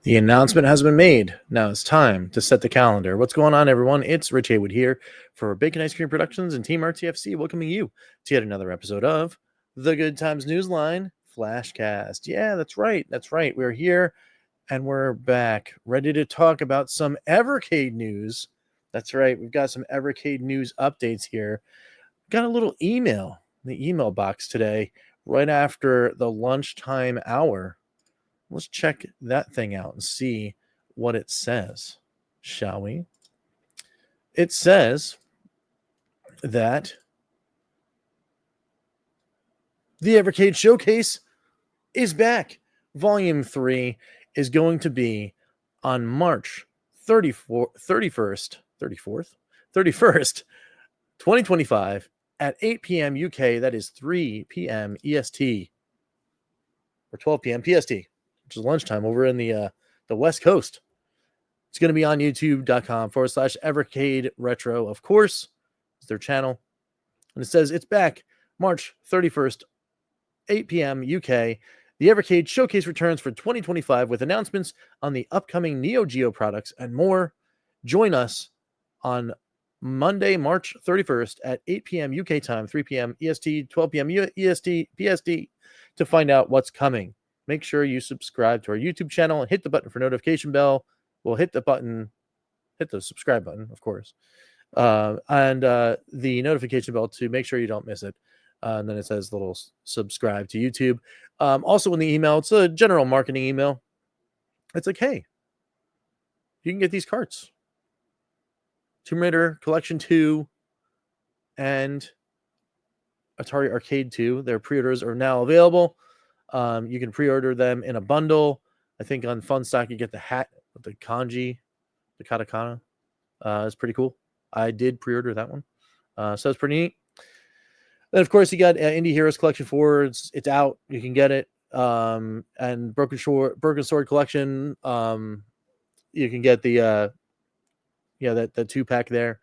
The announcement has been made. Now it's time to set the calendar. What's going on, everyone? It's Rich Haywood here for Bacon Ice Cream Productions and Team RTFC, welcoming you to yet another episode of the Good Times Newsline Flashcast. Yeah, that's right. That's right. We're here and we're back, ready to talk about some Evercade news. That's right. We've got some Evercade news updates here. Got a little email in the email box today, right after the lunchtime hour. Let's check that thing out and see what it says, shall we? It says that the Evercade Showcase is back. Volume 3 is going to be on March 31st, 2025 at 8 p.m. UK. That is 3 p.m. EST or 12 p.m. PST, which is lunchtime over in the West Coast. It's going to be on youtube.com/Evercade Retro, of course. It's their channel. And it says it's back March 31st, 8 p.m. UK. The Evercade Showcase returns for 2025 with announcements on the upcoming NEO-GEO products and more. Join us on Monday, March 31st at 8 p.m. UK time, 3 p.m. EST, 12 p.m. EST, PST to find out what's coming. Make sure you subscribe to our YouTube channel and hit the button for notification bell. We'll hit the subscribe button, of course, and the notification bell to make sure you don't miss it. And then it says little subscribe to YouTube. Also in the email, it's a general marketing email. It's like, hey, you can get these carts. Tomb Raider Collection 2 and Atari Arcade 2. Their pre-orders are now available. You can pre-order them in a bundle. I think on Funstock you get the hat with the kanji, the katakana. It's pretty cool. I did pre-order that one. So it's pretty neat. Then, of course, you got Indie Heroes Collection 4. It's out. You can get it. And Broken Sword Collection. You can get the that 2-pack there.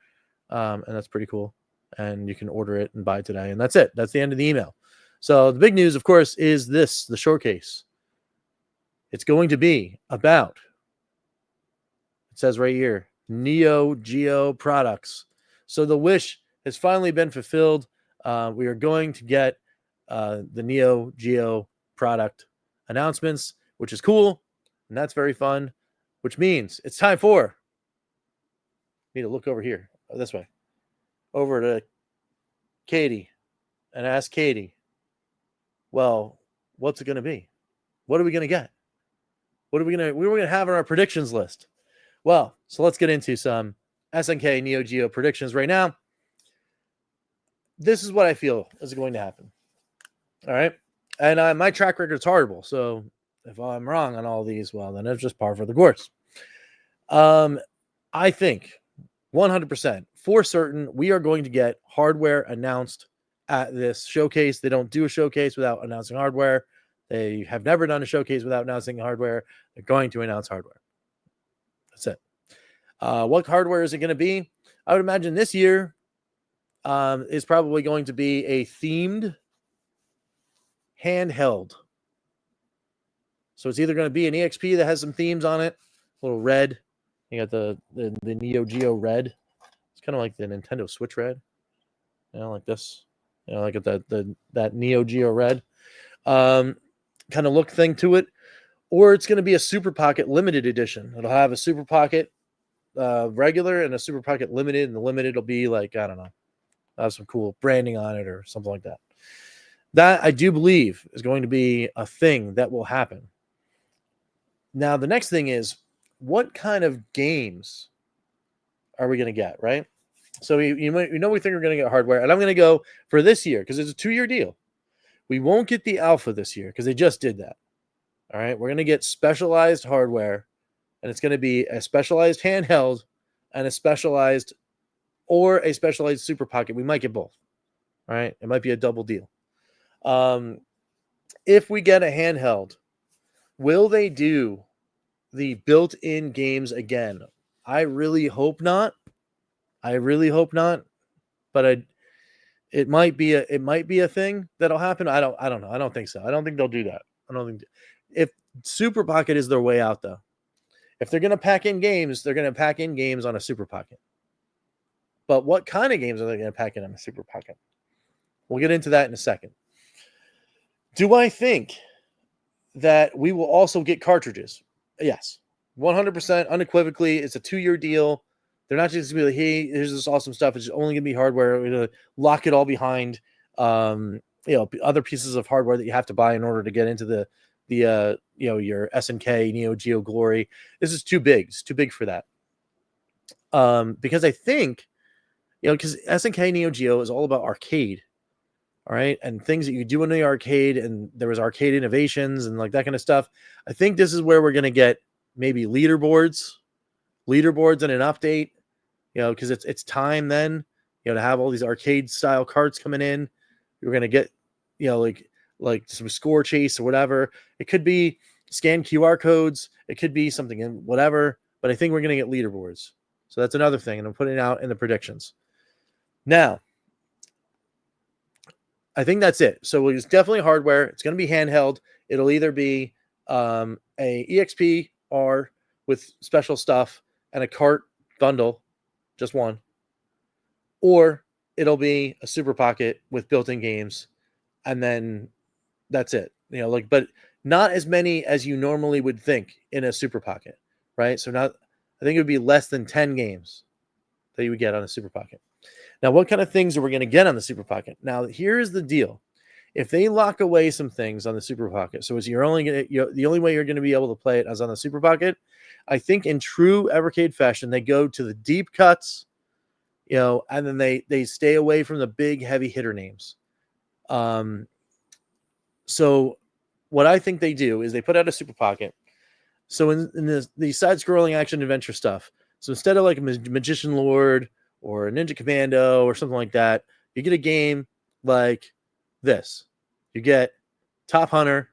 And that's pretty cool. And you can order it and buy it today. And that's it. That's the end of the email. So the big news, of course, is this, the showcase. It's going to be about, it says right here, NEO-GEO products. So the wish has finally been fulfilled. We are going to get the NEO-GEO product announcements, which is cool, and that's very fun, which means it's time for me to look over here, this way, over to Katie, and ask Katie, well, what's it going to be? What are we going to get? What are we going to have on our predictions list? Well, so let's get into some SNK NEO-GEO predictions right now. This is what I feel is going to happen. All right. And my track record is horrible. So if I'm wrong on all these, well, then it's just par for the course. I think 100% for certain we are going to get hardware announced at this showcase. They don't do a showcase without announcing hardware. They have never done a showcase without announcing hardware. They're going to announce hardware. That's it. What hardware is it going to be? I would imagine this year is probably going to be a themed handheld. So it's either going to be an EXP that has some themes on it, a little red. You got the NEO-GEO red. It's kind of like the Nintendo Switch red. Like this. Like that NEO-GEO red. Kind of look thing to it. Or it's going to be a Super Pocket limited edition. It'll have a Super Pocket regular and a Super Pocket limited, and the limited will be like, I don't know, have some cool branding on it or something like that. That I do believe is going to be a thing that will happen. Now, the next thing is, what kind of games are we going to get, right? So we think we're going to get hardware, and I'm going to go for this year because it's a 2-year deal. We won't get the alpha this year because they just did that. All right, we're going to get specialized hardware, and it's going to be a specialized handheld and a specialized Super Pocket. We might get both. All right, it might be a double deal. If we get a handheld, will they do the built-in games again? I really hope not. But it might be a thing that'll happen. I don't know. I don't think so. I don't think they'll do that. If Super Pocket is their way out, though, If they're going to pack in games, they're going to pack in games on a Super Pocket. But what kind of games are they going to pack in on a Super Pocket? We'll get into that in a second. Do I think that we will also get cartridges? Yes. 100% unequivocally. It's a 2-year deal. They're not just going to be like, hey, here's this awesome stuff. It's only going to be hardware. We're going to lock it all behind other pieces of hardware that you have to buy in order to get into the your SNK, NEO-GEO glory. This is too big. It's too big for that. Because I think, because SNK NEO-GEO is all about arcade, all right, and things that you do in the arcade, and there was arcade innovations and like that kind of stuff. I think this is where we're going to get maybe leaderboards and an update, because it's time then, to have all these arcade style carts coming in. You're going to get, like some score chase or whatever. It could be scan QR codes. It could be something in whatever, but I think we're going to get leaderboards. So that's another thing, and I'm putting it out in the predictions. Now, I think that's it. So it's definitely hardware. It's going to be handheld. It'll either be a EXP-R with special stuff and a cart bundle, just one, or it'll be a Super Pocket with built-in games, and then that's it. But not as many as you normally would think in a Super Pocket, right? So I think it would be less than 10 games that you would get on a Super Pocket. Now, what kind of things are we going to get on the Super Pocket? Now, here's the deal. If they lock away some things on the Super Pocket, so it's the only way you're going to be able to play it is on the Super Pocket, I think in true Evercade fashion, they go to the deep cuts, and then they stay away from the big heavy hitter names. So what I think they do is they put out a Super Pocket. So in the side-scrolling action adventure stuff, so instead of like a Magician Lord or a Ninja Commando or something like that, you get a game like this. You get Top Hunter,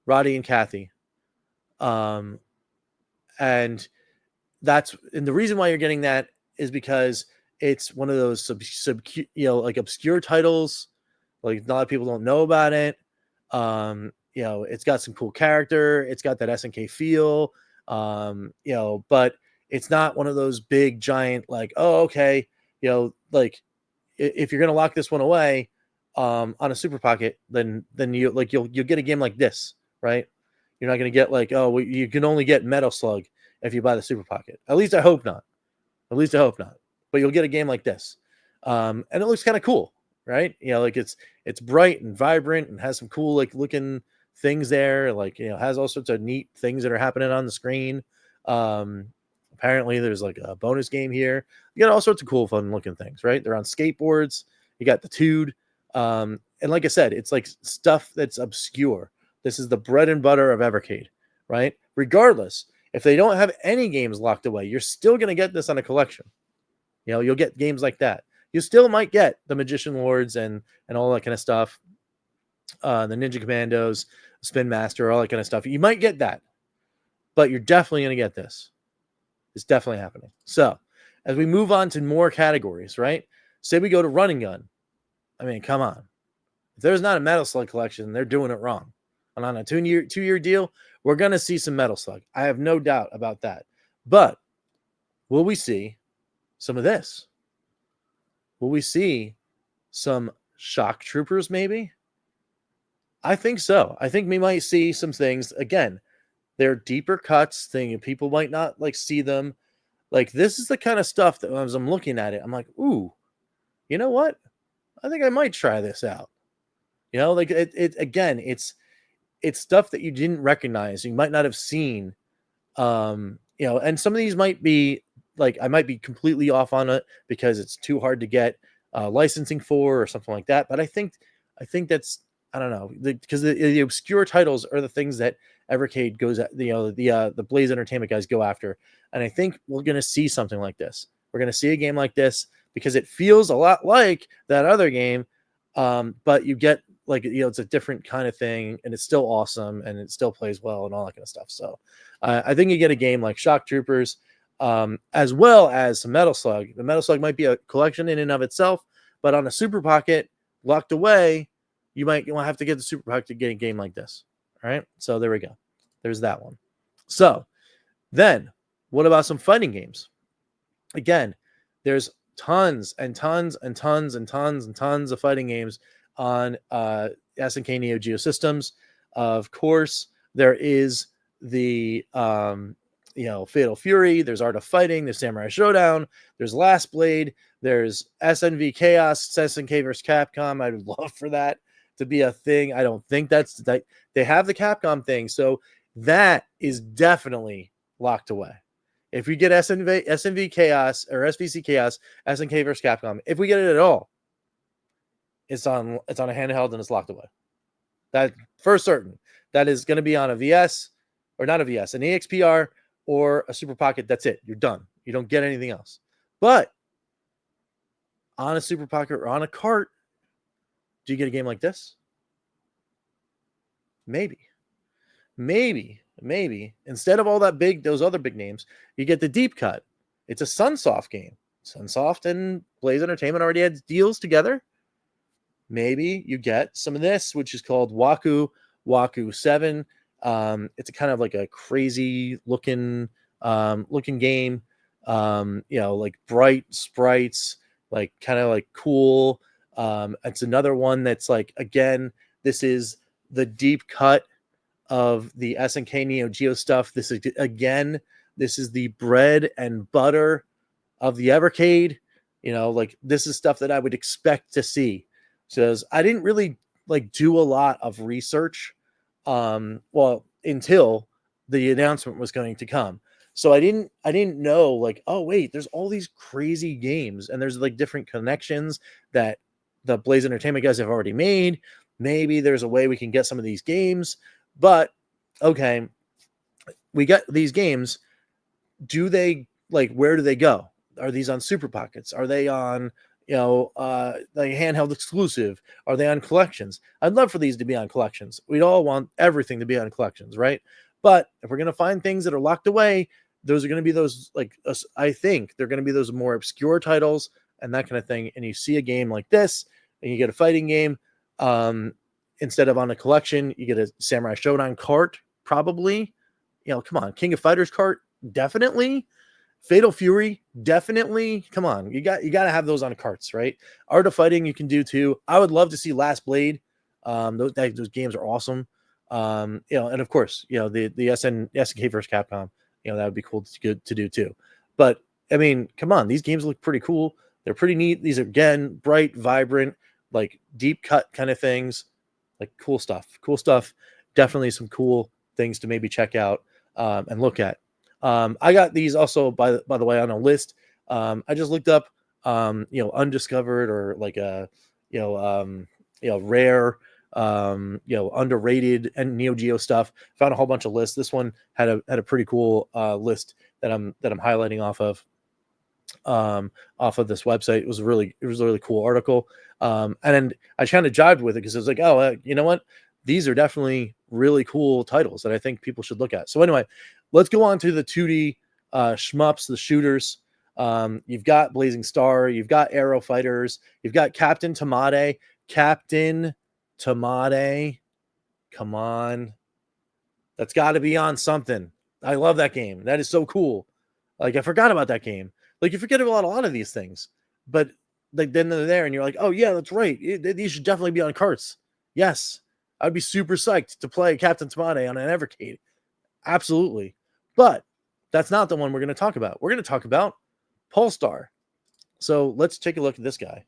Roddy and Kathy. And the reason why you're getting that is because it's one of those obscure titles. Like a lot of people don't know about it. It's got some cool character. It's got that SNK feel. But it's not one of those big giant like, oh, okay, like if you're gonna lock this one away on a Super Pocket, then you'll get a game like this, right? You're not gonna get like, oh, you can only get Metal Slug if you buy the Super Pocket. At least I hope not. But you'll get a game like this, and it looks kind of cool, right? It's bright and vibrant and has some cool like looking things there. Has all sorts of neat things that are happening on the screen. Apparently there's like a bonus game here. You got all sorts of cool, fun looking things, right? They're on skateboards. You got the Tude. And like I said, it's like stuff that's obscure. This is the bread and butter of Evercade, right? Regardless, if they don't have any games locked away, you're still going to get this on a collection. You'll get games like that. You still might get the Magician Lords and all that kind of stuff. The Ninja Commandos, Spin Master, all that kind of stuff. You might get that, but you're definitely going to get this. It's definitely happening. So as we move on to more categories, right? Say we go to Run and Gun. I mean, come on. If there's not a Metal Slug collection, they're doing it wrong. And on a two-year deal, we're going to see some Metal Slug. I have no doubt about that. But will we see some of this? Will we see some Shock Troopers maybe? I think so. I think we might see some things. Again, they're deeper cuts. People might not like see them. Like this is the kind of stuff that as I'm looking at it, I'm like, ooh, you know what? I think I might try this out. It's stuff that you didn't recognize. You might not have seen. And some of these might be like, I might be completely off on it because it's too hard to get licensing for or something like that. But I think that's, I don't know, because the obscure titles are the things that Evercade goes at, the Blaze Entertainment guys go after. And I think we're going to see something like this. We're going to see a game like this because it feels a lot like that other game. But you get it's a different kind of thing and it's still awesome and it still plays well and all that kind of stuff. So I think you get a game like Shock Troopers, as well as some Metal Slug. The Metal Slug might be a collection in and of itself, but on a Super Pocket locked away, you might have to get the Super Pocket to get a game like this. All right. So there we go. There's that one. So Then, what about some fighting games? Again, there's tons and tons and tons and tons and tons of fighting games on SNK NEO-GEO systems. Of course, there is the Fatal Fury, there's Art of Fighting, there's Samurai Showdown, there's Last Blade, there's SNV Chaos, SNK vs. Capcom. I would love for that to be a thing. I don't think they have the Capcom thing, so that is definitely locked away. If we get SNV Chaos or SVC Chaos, SNK vs. Capcom, if we get it at all, it's on a handheld and it's locked away. That for certain. That is going to be on a VS, or not a VS, an EXP-R or a Super Pocket. That's it. You're done. You don't get anything else. But on a Super Pocket or on a cart, do you get a game like this? Maybe. Instead of all those other big names, you get the deep cut. It's a Sunsoft game. Sunsoft and Blaze Entertainment already had deals together. Maybe you get some of this, which is called Waku 7. It's a kind of like a crazy looking game. Like bright sprites, like kind of like cool. It's another one that's like, again, this is the deep cut of the SNK NEO-GEO stuff. This is the bread and butter of the Evercade. Like this is stuff that I would expect to see. So I didn't really like do a lot of research, until the announcement was going to come. So I didn't know like, oh wait, there's all these crazy games and there's like different connections that the Blaze Entertainment guys have already made. Maybe there's a way we can get some of these games. But okay, we got these games. Where do they go? Are these on Super Pockets? Are they on, like handheld exclusive? Are they on collections? I'd love for these to be on collections. We'd all want everything to be on collections, right? But if we're going to find things that are locked away, those are going to be those, I think they're going to be those more obscure titles and that kind of thing. And you see a game like this and you get a fighting game, instead of on a collection, you get a Samurai Showdown cart, probably. Come on, King of Fighters cart, definitely. Fatal Fury, definitely. Come on, you got to have those on carts, right? Art of Fighting, you can do too. I would love to see Last Blade. Those games are awesome. And of course, the SNK vs. Capcom, that would be cool to do too. But I mean, come on, these games look pretty cool. They're pretty neat. These are, again, bright, vibrant, like deep cut kind of things. Like cool stuff. Definitely some cool things to maybe check out and look at. I got these also by the way on a list. I just looked up undiscovered or like a rare underrated and NEO-GEO stuff. Found a whole bunch of lists. This one had a pretty cool list that I'm highlighting off of this website. It was a really cool article. And then I kind of jived with it because it was like, oh, you know what? These are definitely really cool titles that I think people should look at. So anyway, let's go on to the 2D shmups, the shooters. You've got Blazing Star, you've got Aero Fighters, you've got Captain Tamade. Come on. That's got to be on something. I love that game. That is so cool. Like, I forgot about that game. Like, you forget about a lot of these things. But like then they're there and you're like, oh yeah, that's right. These should definitely be on carts. Yes. I'd be super psyched to play Captain Tamade on an Evercade. Absolutely. But that's not the one we're going to talk about. We're going to talk about Polestar. So let's take a look at this guy.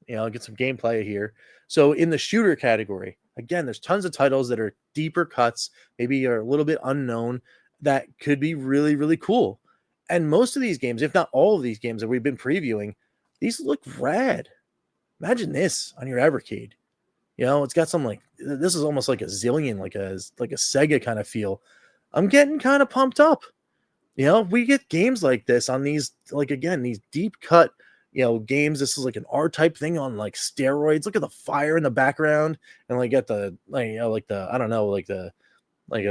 Get some gameplay here. So in the shooter category, again, there's tons of titles that are deeper cuts, maybe are a little bit unknown, that could be really, really cool. And most of these games, if not all of these games that we've been previewing, these look rad. Imagine this on your Evercade. It's got some this is almost like a Zillion, like a Sega kind of feel. I'm getting kind of pumped up. We get games like this on these, these deep cut, games. This is like an R-type thing on like steroids. Look at the fire in the background and get the, I don't know, like an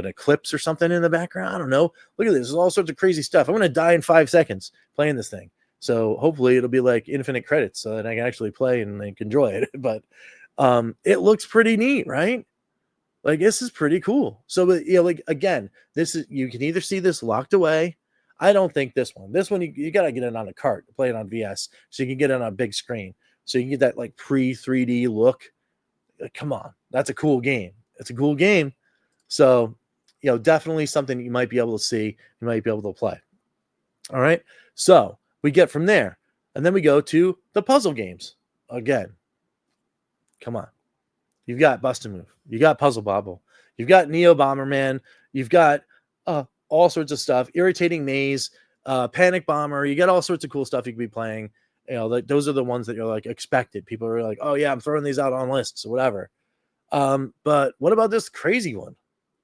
eclipse or something in the background. I don't know. Look at this. There's all sorts of crazy stuff. I'm going to die in 5 seconds playing this thing. So hopefully it'll be like infinite credits so that I can actually play and enjoy it. But it looks pretty neat, right? Like, this is pretty cool. So, you know, like, again, this is, you can either see this locked away. I don't think this one, you got to get it on a cart, play it on VS, so you can get it on a big screen. So you can get that like pre 3D look. Come on. That's a cool game. It's a cool game. So, you know, definitely something you might be able to see, you might be able to play. All right. So we get from there, and then we go to the puzzle games again. Come on. You've got Bust a Move. You got Puzzle Bobble. You've got Neo Bomberman. You've got all sorts of stuff. Irritating Maze, Panic Bomber. You got all sorts of cool stuff you could be playing. You know, those are the ones that you're like expected. People are like, oh yeah, I'm throwing these out on lists or whatever. But what about this crazy one?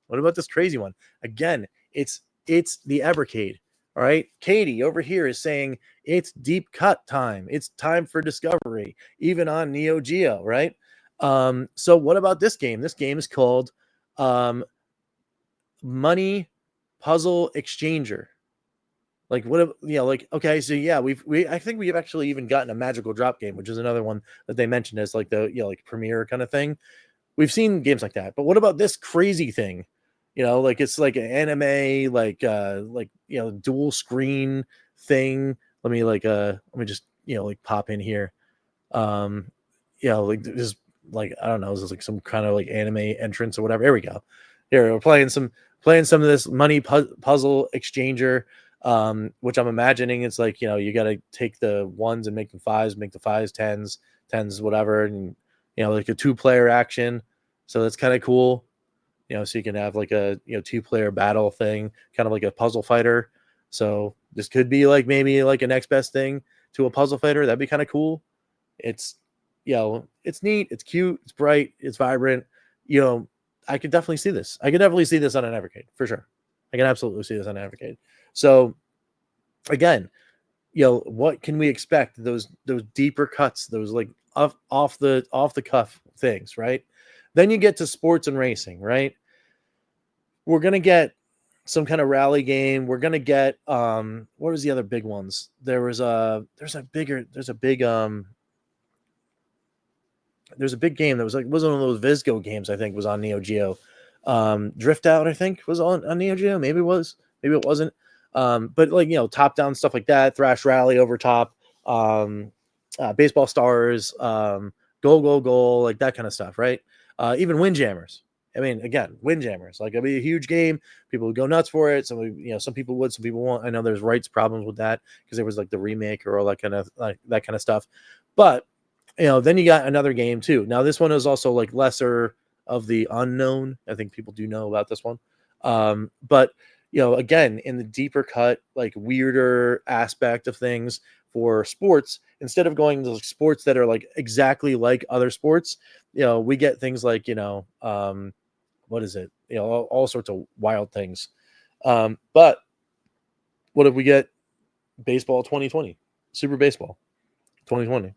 What about this crazy one? Again, it's the Evercade. All right. Katie over here is saying it's deep cut time. It's time for discovery, even on NEO-GEO, right? So what about this game? This game is called Money Puzzle Exchanger. Like, what, you know, like, okay, so yeah, I think we've actually even gotten a magical drop game, which is another one that they mentioned as like the, you know, like premiere kind of thing. We've seen games like that, but what about this crazy thing? You know, like, it's like an anime, like, you know, dual screen thing. Let me just, you know, like pop in here. You know, like, this, like, I don't know, this is like some kind of like anime entrance or whatever. Here we go. Here, we're playing some of this money puzzle exchanger, which I'm imagining it's like, you know, you got to take the ones and make them fives, make the fives tens, whatever, and, you know, like a 2-player action. So that's kind of cool, you know, so you can have like a, you know, 2-player battle thing, kind of like a puzzle fighter. So this could be like maybe like a next best thing to a puzzle fighter. That'd be kind of cool. It's, you know, it's neat, it's cute, it's bright, it's vibrant. You know, I could definitely see this. I could definitely see this on an Evercade for sure. I can absolutely see this on an Evercade. So again, you know, what can we expect? Those deeper cuts, those like off the cuff things, right? Then you get to sports and racing, right? We're gonna get some kind of rally game. We're gonna get what was the other big ones? There's a big game that was like, was one of those Visco games, I think, was on NEO-GEO. Drift Out, I think, was on NEO-GEO. Maybe it was, maybe it wasn't. But like, you know, top down stuff like that, Thrash Rally over top, Baseball Stars, Goal, like that kind of stuff, right? Even Windjammers. I mean, again, Windjammers, like, it'll be a huge game. People would go nuts for it. Some, you know, some people would, some people won't. I know there's rights problems with that because there was like the remake or all that kind of stuff. But, you know, then you got another game too. Now this one is also like lesser of the unknown. I think people do know about this one. But, you know, again, in the deeper cut, like weirder aspect of things for sports, instead of going to sports that are like exactly like other sports, you know, we get things like, you know, what is it? You know, all sorts of wild things. But what if we get baseball 2020, Super Baseball 2020?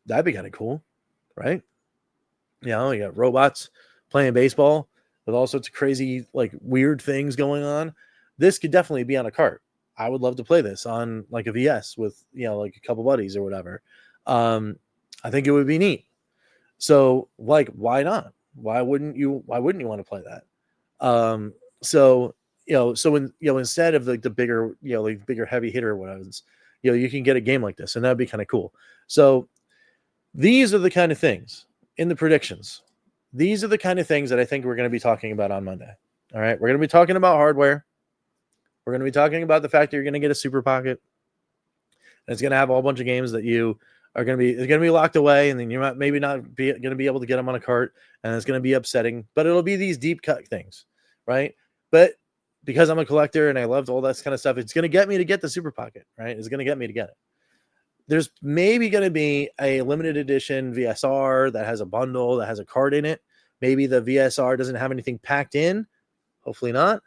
That'd be kind of cool, right? You know, you got robots playing baseball with all sorts of crazy, like, weird things going on. This could definitely be on a cart. I would love to play this on like a VS with, you know, like a couple buddies or whatever. I think it would be neat. So, like, why not? Why wouldn't you want to play that? So, you know, so when, you know, instead of like the bigger, you know, like bigger heavy hitter ones, you know, you can get a game like this, and that'd be kind of cool. So these are the kind of things in the predictions. These are the kind of things that I think we're going to be talking about on Monday. All right. We're going to be talking about hardware. We're going to be talking about the fact that you're going to get a Super Pocket. And it's going to have a whole bunch of games that you are going to be, it's going to be locked away. And then you're not, maybe not be going to be able to get them on a cart. And it's going to be upsetting. But it'll be these deep cut things. Right. But because I'm a collector and I loved all that kind of stuff, it's going to get me to get the Super Pocket. Right. It's going to get me to get it. There's maybe going to be a limited edition VSR that has a bundle that has a card in it. Maybe the VSR doesn't have anything packed in. Hopefully not.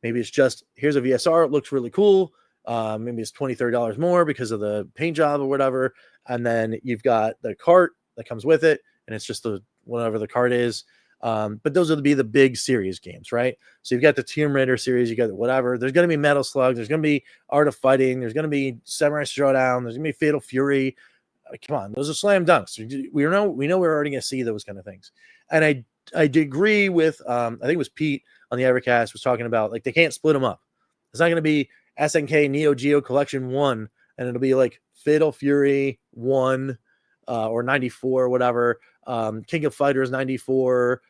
Maybe it's just, here's a VSR. It looks really cool. Maybe it's $20, $30 more because of the paint job or whatever. And then you've got the cart that comes with it. And it's just the whatever the cart is. But those would be the big series games, right? So you've got the Tomb Raider series, you got whatever. There's going to be Metal Slug. There's going to be Art of Fighting. There's going to be Samurai Showdown. There's going to be Fatal Fury. Come on, those are slam dunks. We know we're already going to see those kind of things. And I agree with I think it was Pete on the Evercast was talking about like they can't split them up. It's not going to be SNK NEO-GEO Collection 1 and it'll be like Fatal Fury 1 or 94 or whatever, King of Fighters 94,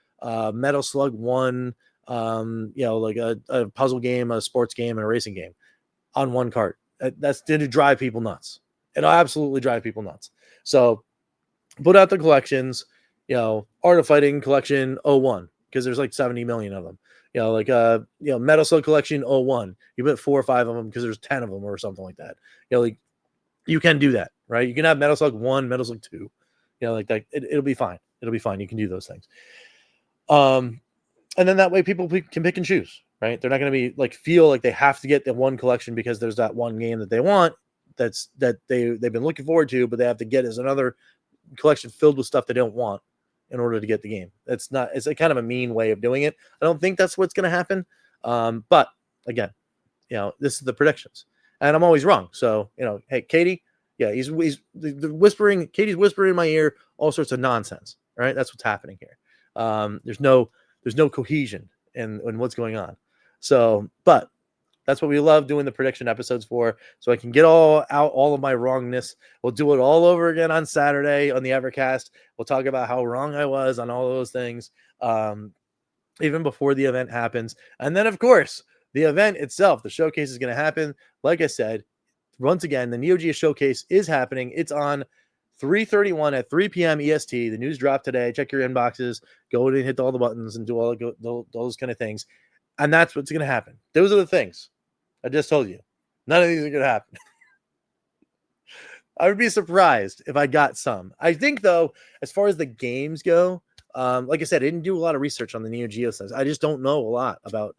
Metal Slug 1, like a puzzle game, a sports game, and a racing game on one cart. That's going to drive people nuts. It'll absolutely drive people nuts. So put out the collections, Art of Fighting Collection 01, because there's like 70 million of them. Metal Slug Collection 01. You put 4 or 5 of them because there's 10 of them or something like that. You can do that, right? You can have Metal Slug 1, Metal Slug 2. Like that. It'll be fine. It'll be fine. You can do those things. And then that way people can pick and choose, right? They're not going to be like feel like they have to get the one collection because there's that one game that they want that they've been looking forward to, but they have to get as another collection filled with stuff they don't want in order to get the game. It's a kind of a mean way of doing it. I don't think that's what's going to happen. But again, this is the predictions and I'm always wrong. So, hey, Katie, yeah, he's whispering. Katie's whispering in my ear, all sorts of nonsense. Right. That's what's happening here. There's no cohesion in what's going on. So, but that's what we love doing the prediction episodes for. So I can get all of my wrongness. We'll do it all over again on Saturday on the Evercast. We'll talk about how wrong I was on all those things, even before the event happens. And then, of course, the event itself, the showcase is going to happen. Like I said, once again, the NEO-GEO Showcase is happening. It's on 3/31 at 3 p.m. EST. The news dropped today. Check your inboxes. Go and hit all the buttons and do all those kind of things. And that's what's going to happen. Those are the things. I just told you. None of these are going to happen. I would be surprised if I got some. I think, though, as far as the games go, like I said, I didn't do a lot of research on the NEO-GEO sense. I just don't know a lot about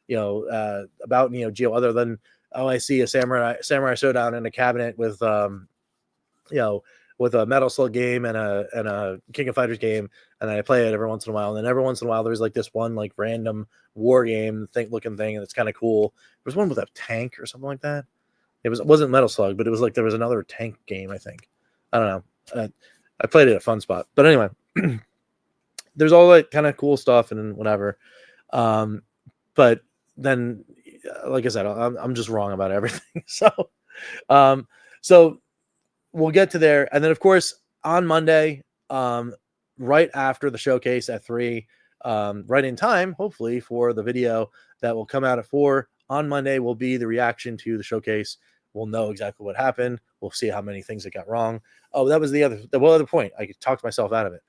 NEO-GEO other than, I see a Samurai Showdown in a cabinet with, with a Metal Slug game and a King of Fighters game, and I play it every once in a while. And then every once in a while, there's like this one like random war game looking thing, and it's kind of cool. There was one with a tank or something like that. It wasn't Metal Slug, but it was like there was another tank game. I think I don't know. I played it at Fun Spot, but anyway, there's all that kind of cool stuff and whatever. But then, like I said, I'm just wrong about everything. So we'll get to there. And then, of course, on Monday, right after the showcase at 3, right in time, hopefully, for the video that will come out at 4 on Monday will be the reaction to the showcase. We'll know exactly what happened. We'll see how many things that got wrong. Oh, that was the other point. I talked myself out of it,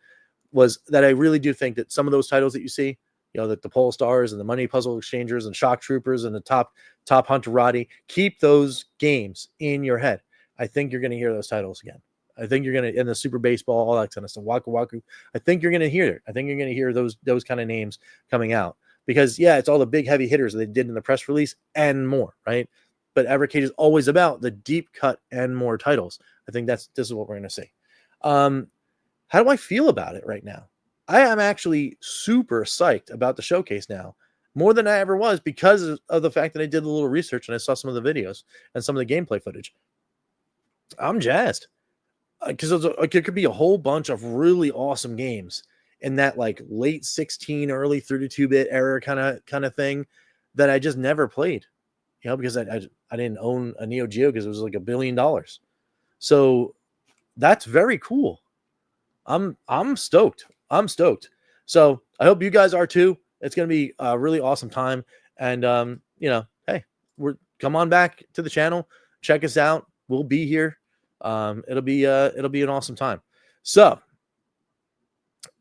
was that I really do think that some of those titles that you see, that the Pole Stars and the Money Puzzle Exchangers and Shock Troopers and the Top Hunterati, keep those games in your head. I think you're going to hear those titles again. I think you're going to, in the Super Baseball, all that kind of stuff, Waku Waku. I think you're going to hear it. I think you're going to hear those kind of names coming out because, yeah, it's all the big heavy hitters that they did in the press release and more, right? But Evercade is always about the deep cut and more titles. I think this is what we're going to see. How do I feel about it right now? I am actually super psyched about the showcase now, more than I ever was, because of the fact that I did a little research and I saw some of the videos and some of the gameplay footage. I'm jazzed because it could be a whole bunch of really awesome games in that like late 16, early 32-bit era kind of thing that I just never played, because I didn't own a NEO-GEO because it was like $1 billion. So that's very cool. I'm stoked. I'm stoked. So I hope you guys are too. It's going to be a really awesome time. And, hey, come on back to the channel. Check us out. We'll be here. It'll be an awesome time. So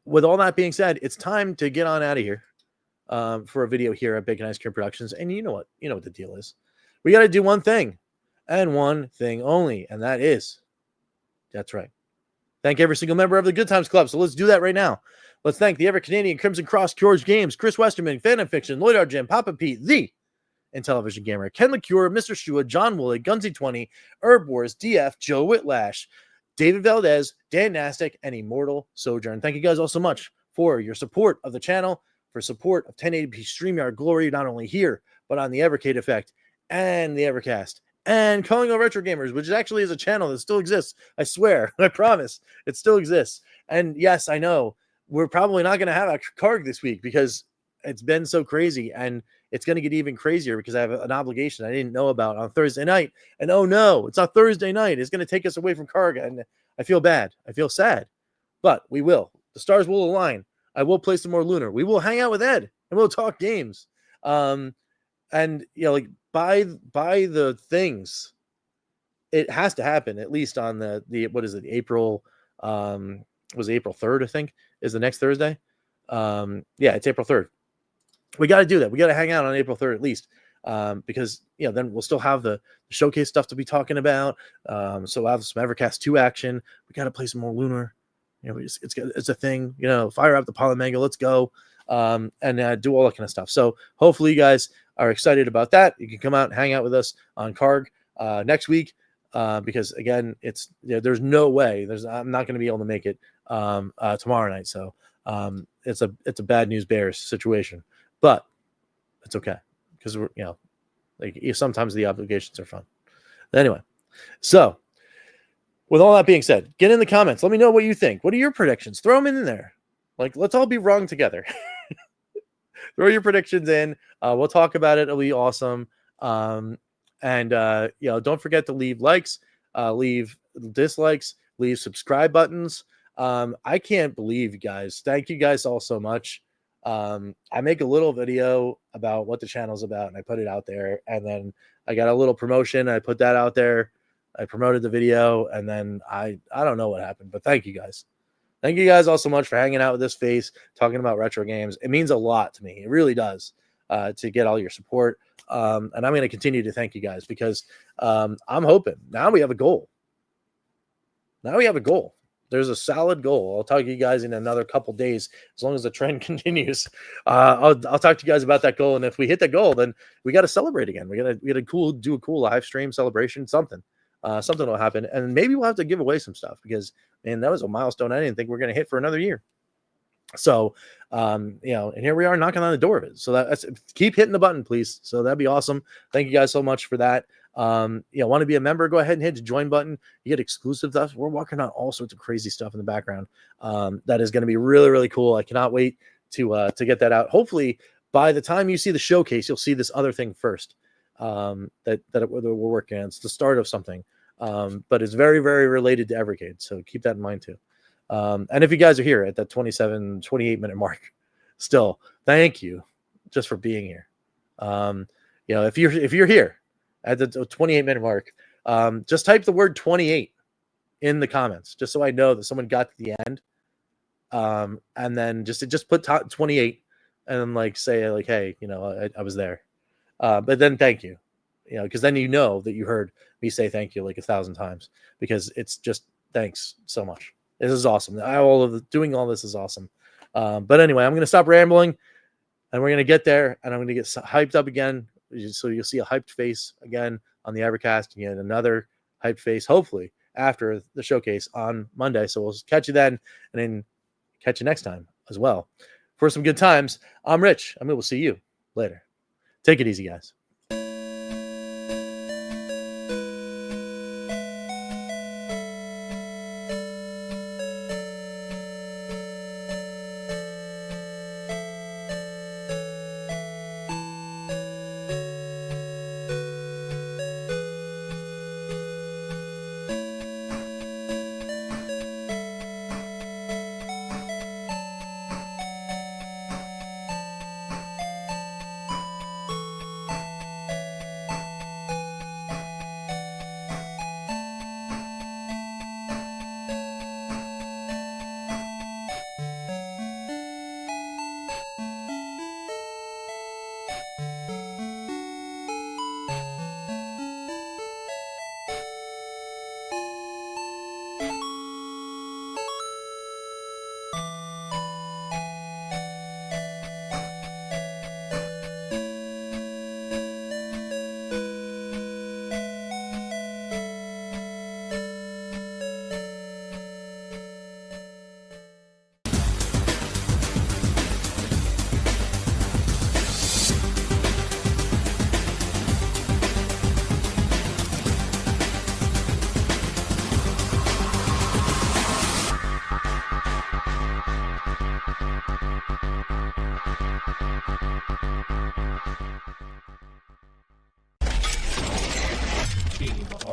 with all that being said, it's time to get on out of here, for a video here at Bacon Ice Cream Productions. And you know what the deal is. We got to do one thing and one thing only. And that's right. Thank every single member of the Good Times Club. So let's do that right now. Let's thank the EverCanadian, Crimson Cross, George Games, Chris Westerman, Phantom Fiction, Lloyd Argent, Papa Pete, the Intellivision Gamer, Ken LaCure, Mr. Shua, John Woolley, Gunsy20, Herb Wars, DF, Joe Whitlash, David Valdez, Dan Nastic, and Immortal Sojourn. Thank you guys all so much for your support of the channel, for support of 1080p StreamYard glory, not only here, but on the Evercade Effect and the Evercast. And Calling All Retro Gamers, which actually is a channel that still exists. I swear, I promise, it still exists. And yes, I know we're probably not going to have extra Karg this week because it's been so crazy, and it's going to get even crazier because I have an obligation I didn't know about on Thursday night. And oh no, it's not Thursday night. It's going to take us away from Karg, and I feel bad. I feel sad, but we will. The stars will align. I will play some more Lunar. We will hang out with Ed, and we'll talk games. And like buy the things. It has to happen at least on the what is it, April? Was April 3rd, I think, is the next Thursday. Yeah, it's April 3rd. We got to do that. We got to hang out on April 3rd at least, because then we'll still have the showcase stuff to be talking about. So we'll have some Evercast 2 action. We got to play some more Lunar. It's a thing. Fire up the Polymango. Let's go, and do all that kind of stuff. So hopefully you guys are excited about that. You can come out and hang out with us on Karg next week, because again, there's no way. I'm not going to be able to make it tomorrow night. So it's a bad news bears situation. But it's okay because we're, sometimes the obligations are fun. Anyway, so with all that being said, get in the comments. Let me know what you think. What are your predictions? Throw them in there. Let's all be wrong together. Throw your predictions in. We'll talk about it. It'll be awesome. And don't forget to leave likes, leave dislikes, leave subscribe buttons. I can't believe, you guys. Thank you guys all so much. I make a little video about what the channel's about, and I put it out there, and then I got a little promotion. I put that out there. I promoted the video, and then I don't know what happened, but thank you guys. Thank you guys all so much for hanging out with this face, talking about retro games. It means a lot to me. It really does, to get all your support. And I'm going to continue to thank you guys because I'm hoping now we have a goal. There's a solid goal. I'll talk to you guys in another couple days, as long as the trend continues. I'll talk to you guys about that goal, and if we hit that goal, then we got to celebrate again. We got to do a cool live stream celebration. Something will happen, and maybe we'll have to give away some stuff because, man, that was a milestone I didn't think we were going to hit for another year. So, and here we are knocking on the door of it. So that's keep hitting the button, please. So that'd be awesome. Thank you guys so much for that. Want to be a member, go ahead and hit the join button. You get exclusive stuff. We're working on all sorts of crazy stuff in the background. That is going to be really, really cool. I cannot wait to get that out. Hopefully by the time you see the showcase, you'll see this other thing first, that we're working on. It's the start of something. But it's very, very related to Evercade. So keep that in mind too. And if you guys are here at that 28 minute mark, still, thank you just for being here. If you're here at the 28 minute mark, just type the word 28 in the comments, just so I know that someone got to the end. And then just put 28 and then say hey, I was there. But then thank you, because then that you heard me say thank you 1,000 times, because it's just thanks so much. This is awesome. Doing all this is awesome. But anyway, I'm going to stop rambling, and we're going to get there, and I'm going to get hyped up again. So you'll see a hyped face again on the Evercast, and yet another hyped face, hopefully, after the showcase on Monday. So we'll catch you then, and then catch you next time as well for some good times. I'm Rich. We'll see you later. Take it easy, guys.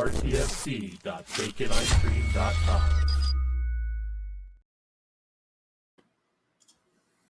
rtsc.baconicecream.com.